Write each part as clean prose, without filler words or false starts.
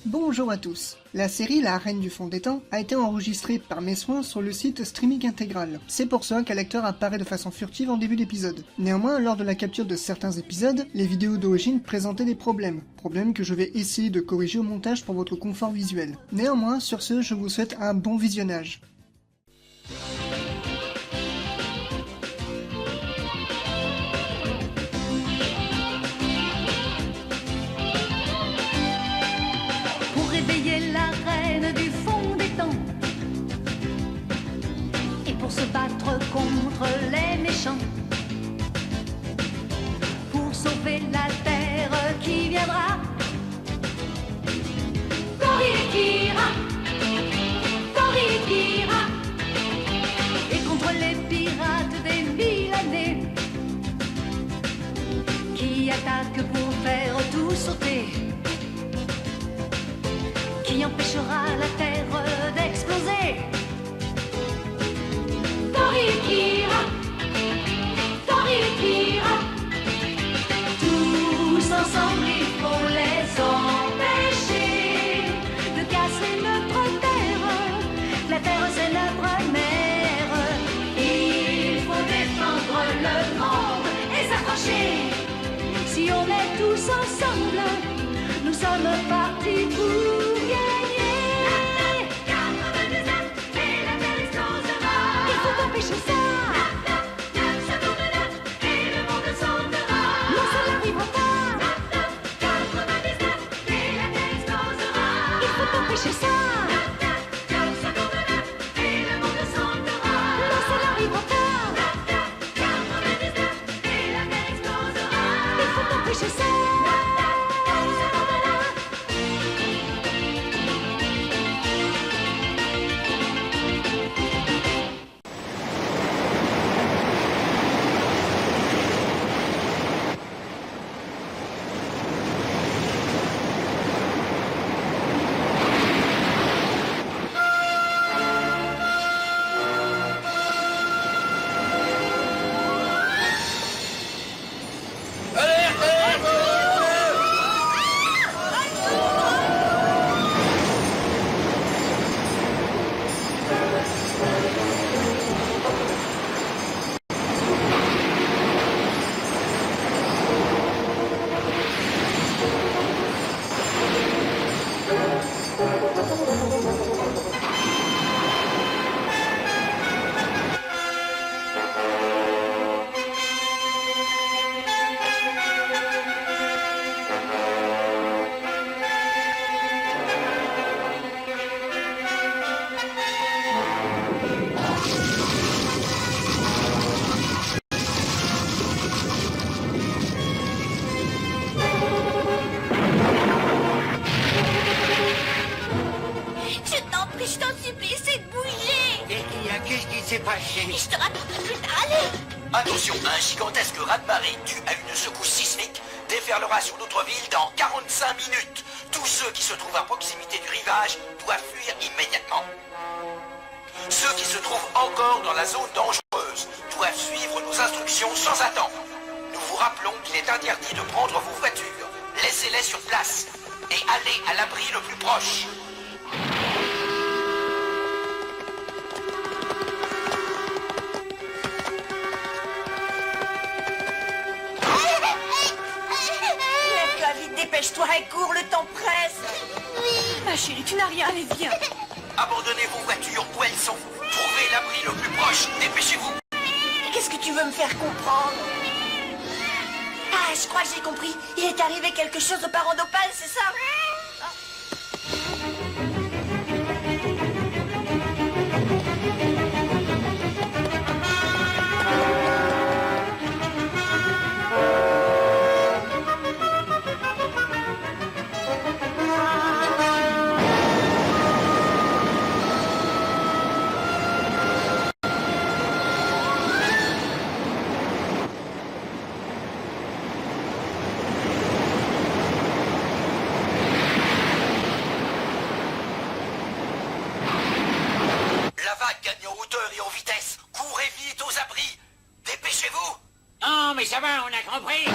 Bonjour à tous. La série La Reine du Fond des Temps a été enregistrée par mes soins sur le site Streaming Intégral. C'est pour ça qu'un lecteur apparaît de façon furtive en début d'épisode. Néanmoins, lors de la capture de certains épisodes, les vidéos d'origine présentaient des problèmes. Problèmes que je vais essayer de corriger au montage pour votre confort visuel. Néanmoins, sur ce, je vous souhaite un bon visionnage. La reine du fond des temps, et pour se battre contre les méchants, pour sauver la terre qui viendra. Cory et Kira, Cory et Kira, et contre les pirates des 1000 années qui attaquent pour faire tout sauter, qui empêchera la terre d'exploser. Cory et Kira, Cory et Kira, tous ensemble il faut les empêcher de casser notre terre. La terre c'est notre mère. Il faut défendre le monde et s'accrocher. Si on est tous ensemble, nous sommes partis pour gagner. 99 et la terre explosera. Il faut empêcher ça. 99 et le monde s'endera. Non, ça n'arrivera pas. 99 et la terre explosera. Il faut empêcher ça. 99 et le monde s'endera. Non, ça n'arrivera pas. 99 et la terre explosera. Il faut empêcher ça. Je te raconterai plus tard, allez! Attention, un gigantesque raz-de-marée dû à une secousse sismique déferlera sur notre ville dans 45 minutes. Tous ceux qui se trouvent à proximité du rivage doivent fuir immédiatement. Ceux qui se trouvent encore dans la zone dangereuse doivent suivre nos instructions sans attendre. Nous vous rappelons qu'il est interdit de prendre vos voitures. Laissez-les sur place et allez à l'abri le plus proche. Dépêche-toi et cours, le temps presse. Oui. Ma chérie, tu n'as rien, allez, viens. Abandonnez vos voitures où elles sont. Trouvez l'abri le plus proche. Dépêchez-vous. Qu'est-ce que tu veux me faire comprendre? Ah, je crois que j'ai compris. Il est arrivé quelque chose au parent d'Opale, c'est ça? Non, mais ça va, on a compris.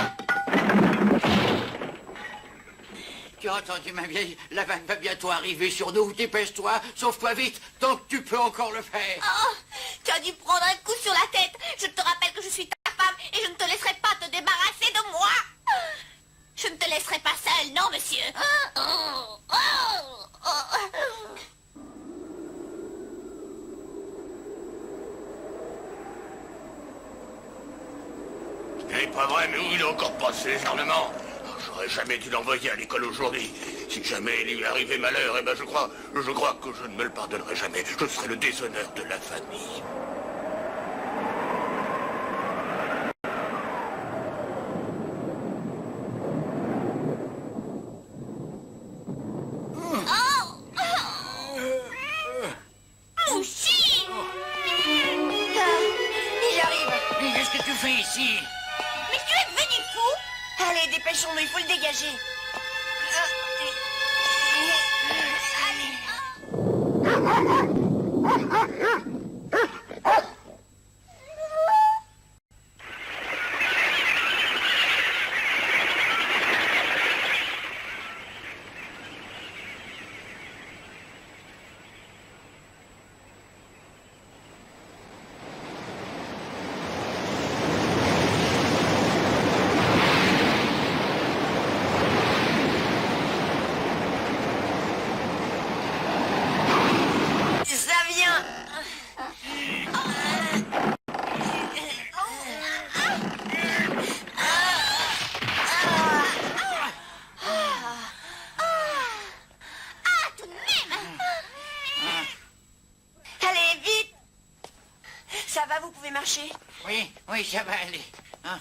Tu l'as entendu, ma vieille? La vanne va bientôt arriver sur nous. Dépêche-toi, sauve-toi vite, tant que tu peux encore le faire. Oh, tu as dû prendre un coup sur la tête. Je te rappelle que je suis ta femme et je ne te laisserai pas te débarrasser de moi. Je ne te laisserai pas seule, non, monsieur. Ce n'est pas vrai, mais où il est encore passé, les armements? J'aurais jamais dû l'envoyer à l'école aujourd'hui. Si jamais il lui arrivait malheur, eh ben je crois que je ne me le pardonnerai jamais. Je serai le déshonneur de la famille. Mouchi! Il arrive. Mais qu'est-ce que tu fais ici? Mais tu es devenu fou? Allez, dépêchons-nous, il faut le dégager. Ça vient. Tout de même. Allez, vite. Ça va, vous pouvez marcher? Oui, ça va aller. Hein?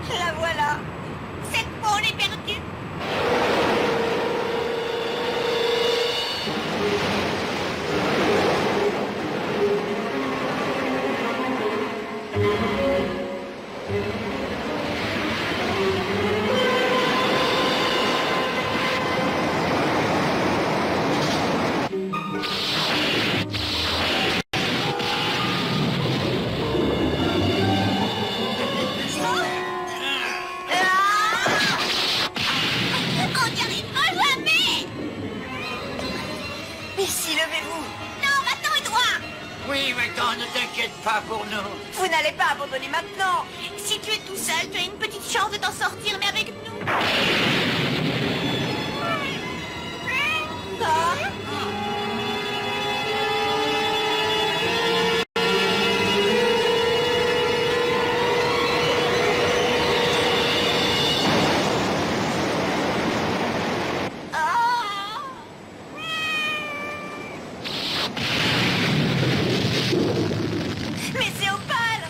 La voilà. Cette fois, on est perdu. On n'y arrivera jamais. Ici, levez-vous. Non, maintenant et droit. Oui, maintenant, ne t'inquiète pas pour nous. Vous n'allez pas abandonner maintenant. Si tu es tout seul, tu as une petite chance de t'en sortir, mais avec nous. Mais c'est Opale.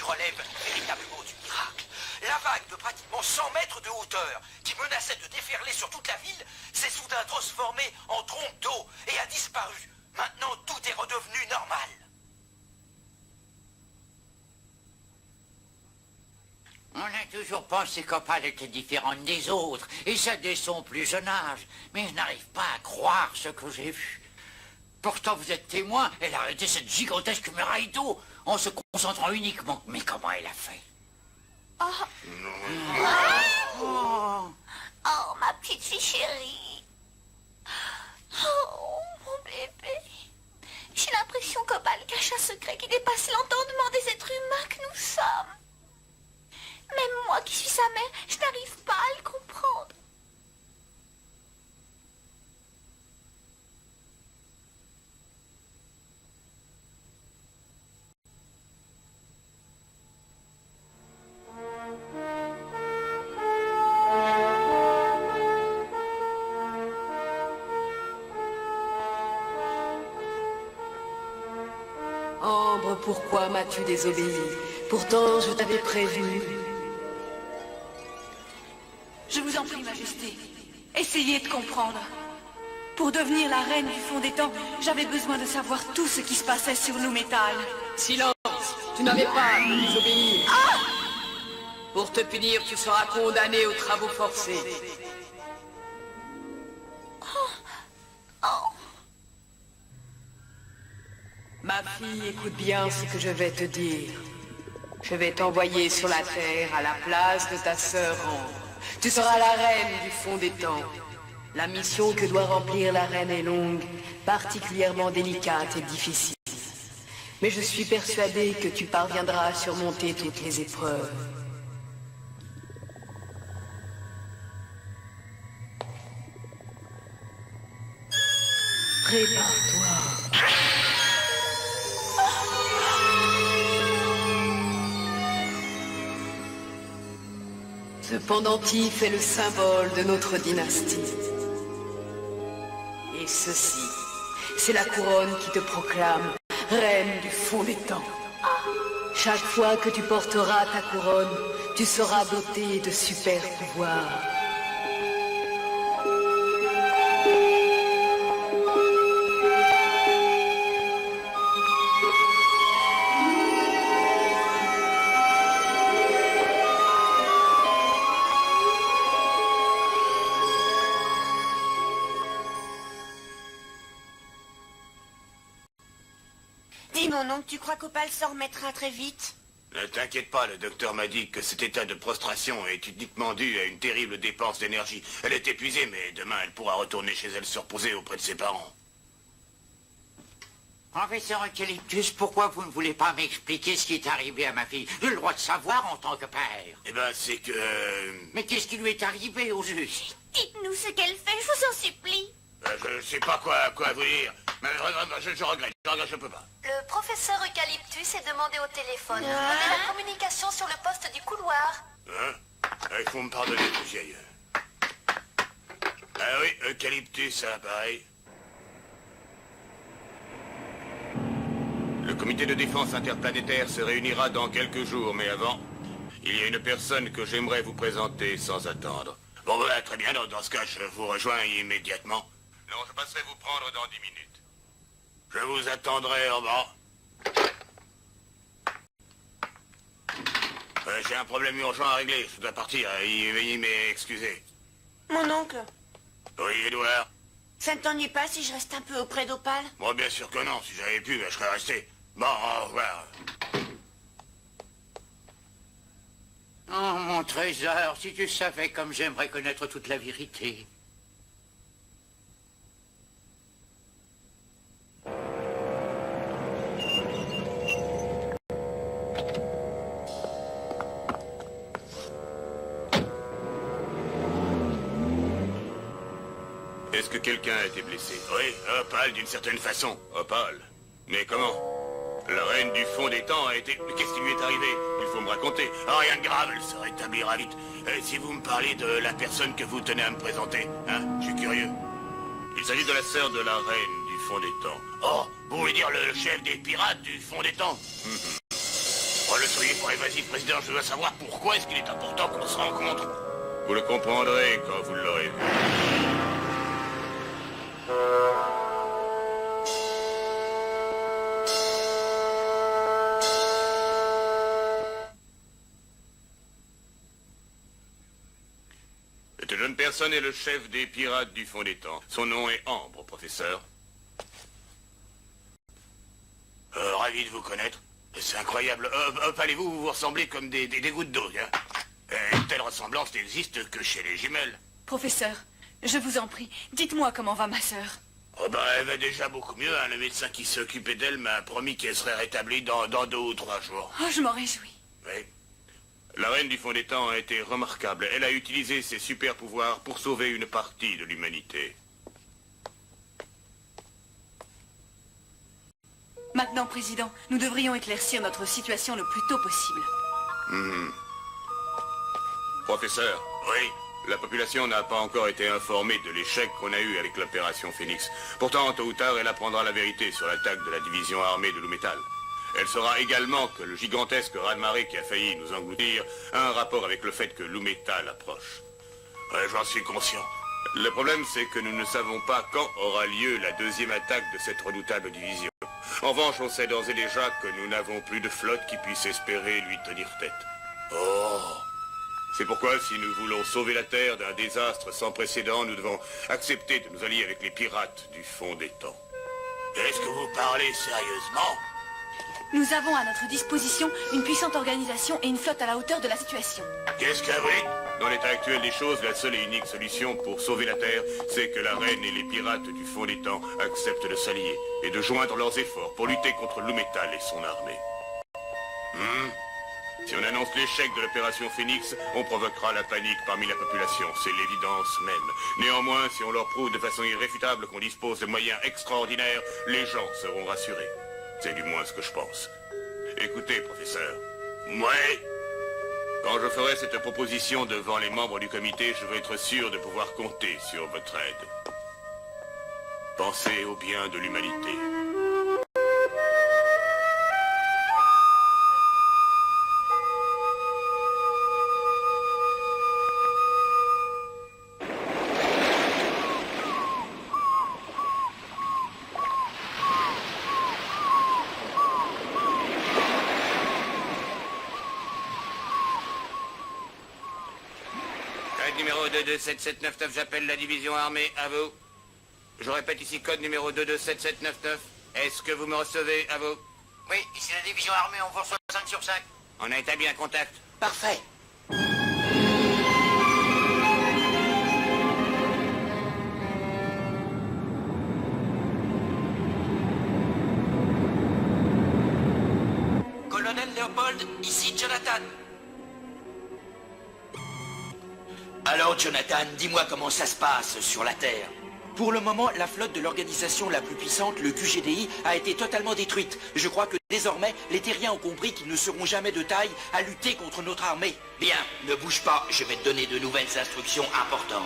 qui relève véritablement du miracle. La vague de pratiquement 100 mètres de hauteur, qui menaçait de déferler sur toute la ville, s'est soudain transformée en trompe d'eau et a disparu. Maintenant, tout est redevenu normal. On a toujours pensé qu'Opal était différente des autres, et ça dès son plus jeune âge. Mais je n'arrive pas à croire ce que j'ai vu. Pourtant, vous êtes témoin, elle a arrêté cette gigantesque muraille d'eau en se concentrant uniquement. Mais comment elle a fait? Oh, ma petite fille chérie. Oh, mon bébé. J'ai l'impression qu'Opal cache un secret qui dépasse l'entendement des êtres humains que nous sommes. Même moi qui suis sa mère, je n'arrive pas à le comprendre. Ambre, pourquoi m'as-tu désobéi? Pourtant, je t'avais prévenu. Je vous en prie, Majesté. Essayez de comprendre. Pour devenir la reine du fond des temps, j'avais besoin de savoir tout ce qui se passait sur Lumétal. Silence! Tu n'avais pas à me désobéir. Pour te punir, tu seras condamné aux travaux forcés. Ma fille, écoute bien ce que je vais te dire. Je vais t'envoyer sur la Terre à la place de ta sœur Ambre. Tu seras la reine du fond des temps. La mission que doit remplir la reine est longue, particulièrement délicate et difficile. Mais je suis persuadée que tu parviendras à surmonter toutes les épreuves. Prépare-toi. Ce pendentif est le symbole de notre dynastie. Et ceci, c'est la couronne qui te proclame reine du fond des temps. Chaque fois que tu porteras ta couronne, tu seras dotée de super pouvoirs. Dis mon oncle, tu crois qu'Opal s'en remettra très vite? Ne t'inquiète pas, le docteur m'a dit que cet état de prostration est uniquement dû à une terrible dépense d'énergie. Elle est épuisée, mais demain elle pourra retourner chez elle se reposer auprès de ses parents. Professeur Eucalyptus, pourquoi vous ne voulez pas m'expliquer ce qui est arrivé à ma fille? J'ai le droit de savoir en tant que père. Eh ben, c'est que... Mais qu'est-ce qui lui est arrivé au juste? Dites-nous ce qu'elle fait, je vous en supplie. je sais pas quoi vous dire. Mais je regrette, je peux pas. Le professeur Eucalyptus est demandé au téléphone. Prenez la communication sur le poste du couloir. Hein? Il faut me pardonner, vieille. Ah oui, Eucalyptus à l'appareil. Le comité de défense interplanétaire se réunira dans quelques jours, mais avant, il y a une personne que j'aimerais vous présenter sans attendre. Bon, voilà, très bien, dans ce cas, je vous rejoins immédiatement. Non, je passerai vous prendre dans 10 minutes. Je vous attendrai en bas. J'ai un problème urgent à régler, je dois partir, veuillez m'excuser. Mon oncle, Oui, Edouard? ça ne t'ennuie pas si je reste un peu auprès d'Opal? Moi, bien sûr que non, si j'avais pu, je serais resté. Bon, au revoir. Oh, mon trésor, si tu savais comme j'aimerais connaître toute la vérité. Est-ce que quelqu'un a été blessé? Oui, Opal d'une certaine façon. Opal? Mais comment? La reine du fond des temps a été... Mais qu'est-ce qui lui est arrivé? Il faut me raconter. Ah, rien de grave, elle se rétablira vite. Si vous me parlez de la personne que vous tenez à me présenter, hein? Je suis curieux. Il s'agit de la sœur de la reine du fond des temps. Oh, vous voulez dire le chef des pirates du fond des temps? Oh, le soyez pas évasif, président, je dois savoir pourquoi est-ce qu'il est important qu'on se rencontre. Vous le comprendrez quand vous l'aurez vu. Cette jeune personne est le chef des pirates du fond des temps. Son nom est Ambre, professeur. Ravi de vous connaître. C'est incroyable. Allez-vous, vous ressemblez comme des gouttes d'eau, hein. Une telle ressemblance n'existe que chez les jumelles. Professeur, je vous en prie, dites-moi comment va ma sœur. Oh ben, elle va déjà beaucoup mieux, hein. Le médecin qui s'occupait d'elle m'a promis qu'elle serait rétablie dans 2 ou 3 jours. Oh, je m'en réjouis. Oui. La reine du fond des temps a été remarquable. Elle a utilisé ses super pouvoirs pour sauver une partie de l'humanité. Maintenant, Président, nous devrions éclaircir notre situation le plus tôt possible. Professeur, Oui. la population n'a pas encore été informée de l'échec qu'on a eu avec l'opération Phoenix. Pourtant, tôt ou tard, elle apprendra la vérité sur l'attaque de la division armée de Lumetal. Elle saura également que le gigantesque raz-de-marée qui a failli nous engloutir a un rapport avec le fait que Lumetal approche. Ouais, j'en suis conscient. Le problème, c'est que nous ne savons pas quand aura lieu la deuxième attaque de cette redoutable division. En revanche, on sait d'ores et déjà que nous n'avons plus de flotte qui puisse espérer lui tenir tête. Oh. C'est pourquoi, si nous voulons sauver la Terre d'un désastre sans précédent, nous devons accepter de nous allier avec les pirates du fond des temps. Est-ce que vous parlez sérieusement? Nous avons à notre disposition une puissante organisation et une flotte à la hauteur de la situation. Qu'est-ce que vous dites? Dans l'état actuel des choses, la seule et unique solution pour sauver la Terre, c'est que la reine et les pirates du fond des temps acceptent de s'allier et de joindre leurs efforts pour lutter contre Lumetal et son armée. Si on annonce l'échec de l'opération Phoenix, on provoquera la panique parmi la population, c'est l'évidence même. Néanmoins, si on leur prouve de façon irréfutable qu'on dispose de moyens extraordinaires, les gens seront rassurés. C'est du moins ce que je pense. Écoutez, professeur. Ouais. Quand je ferai cette proposition devant les membres du comité, je veux être sûr de pouvoir compter sur votre aide. Pensez au bien de l'humanité. Code numéro 227799, j'appelle la division armée, à vous. Je répète ici, code numéro 227799. Est-ce que vous me recevez, à vous? Oui, ici la division armée, on vous reçoit 5 sur 5. On a établi un contact. Parfait. Colonel Léopold, ici Jonathan. Alors Jonathan, dis-moi comment ça se passe sur la Terre. Pour le moment, la flotte de l'organisation la plus puissante, le QGDI, a été totalement détruite. Je crois que désormais, les terriens ont compris qu'ils ne seront jamais de taille à lutter contre notre armée. Bien, ne bouge pas, je vais te donner de nouvelles instructions importantes.